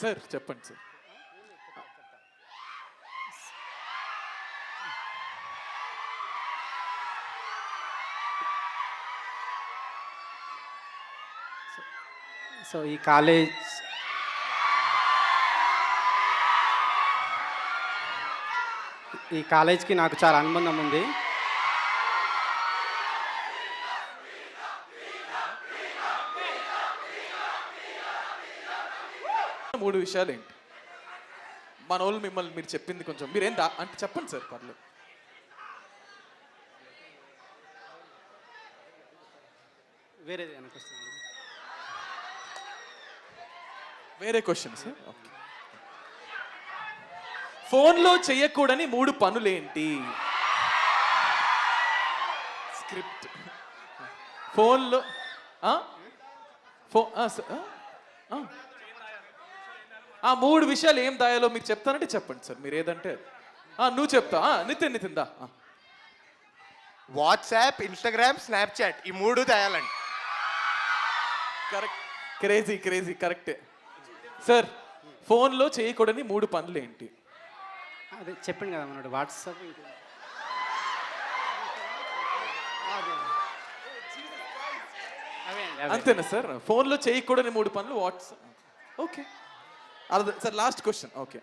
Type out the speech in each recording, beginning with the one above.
Sir చెప్పండి sir. So ఈ కాలేజ్కి నాకు చాలా అనుబంధం ఉంది. మూడు విషయాలు ఏంటి మన వాళ్ళు మిమ్మల్ని మీరు చెప్పింది కొంచెం మీరేం అంటే చెప్పండి సార్, పర్లేదు. వేరేది వేరే క్వశ్చన్ సార్. ఓకే. ఫోన్లో చెయ్యకూడని 3 పనులేంటి? స్క్రిప్ట్. ఫోన్లో ఆ 3 విషయాలు ఏం దాయాలో మీకు చెప్తానంటే చెప్పండి సార్. మీరు ఏదంటే నువ్వు చెప్తా. నితిన్ దా. వాట్సాప్, ఇన్స్టాగ్రామ్, స్నాప్చాట్ ఈ 3 దాయాలండి. కరెక్ట్. క్రేజీ కరెక్టే సార్. ఫోన్లో చేయకూడని 3 పనులు ఏంటి? అదే చెప్పండి కదా మనోడు, వాట్సాప్. అంతేనా సార్? ఫోన్లో చేయకూడని 3 పనులు WhatsApp. Okay sir. Last question. Okay.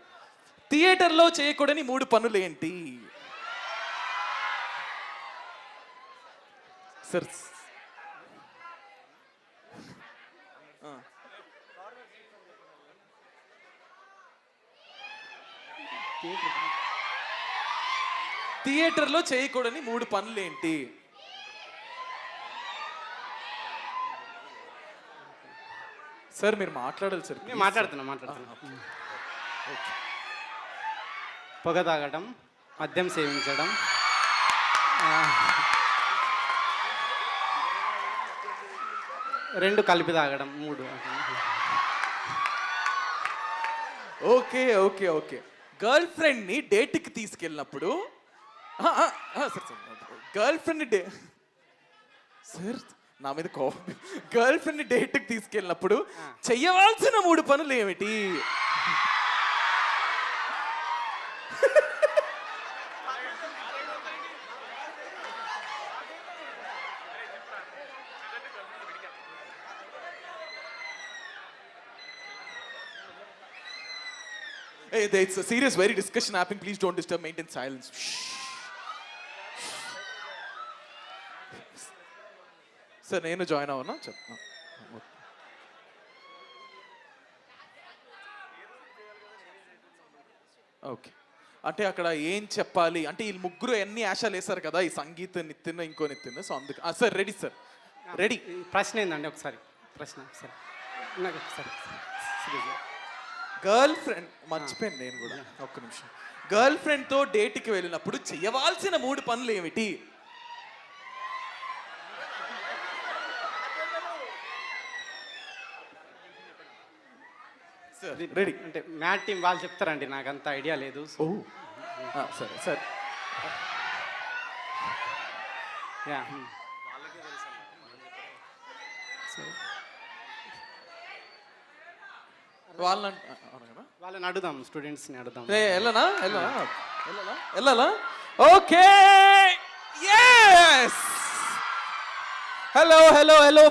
థియేటర్లో చేయకూడని 3 పనులు ఏంటి సార్? థియేటర్లో చేయకూడని 3 పనులు ఏంటి? సార్ మీరు మాట్లాడాలి సార్. మాట్లాడుతున్నా. పొగ తాగడం, మద్యం సేవించడం, రెండు కలిపి తాగడం, 3. ఓకే. గర్ల్ ఫ్రెండ్ని డేట్కి తీసుకెళ్ళినప్పుడు గర్ల్ ఫ్రెండ్ సార్ నా మీద గర్ల్ ఫ్రెండ్ డేట్కి తీసుకెళ్ళినప్పుడు చెయ్యవలసిన 3 పనులు ఏమిటి? Hey, it's a serious, very discussion happening. Please don't disturb. Maintain silence. Sir, నేను జాయిన్ అవ్వనా? చెప్తా. ఓకే. అంటే అక్కడ ఏం చెప్పాలి అంటే వీళ్ళు ముగ్గురు ఎన్ని ఆశలు వేశారు కదా, ఈ సంగీత నితిన్ ఇంకో నితిన్. సో అందుకు సార్ రెడీ సార్. రెడీ. ప్రశ్న ఏందండి? ఒకసారి నాకు ఒకసారి. గర్ల్ ఫ్రెండ్ మర్చిపోయాను నేను కూడా. ఒక్క నిమిషం. గర్ల్ ఫ్రెండ్తో డేట్కి వెళ్ళినప్పుడు చేయవలసిన 3 పనులు ఏమిటి? రెడీ. అంటే మ్యాట్ టీం వాళ్ళు చెప్తారండి, నాకు అంత ఐడియా లేదు. సరే సార్. వాళ్ళని అడుగుదాం, స్టూడెంట్స్ని అడుగుదాం. వెళ్ళాలా? ఓకే. హలో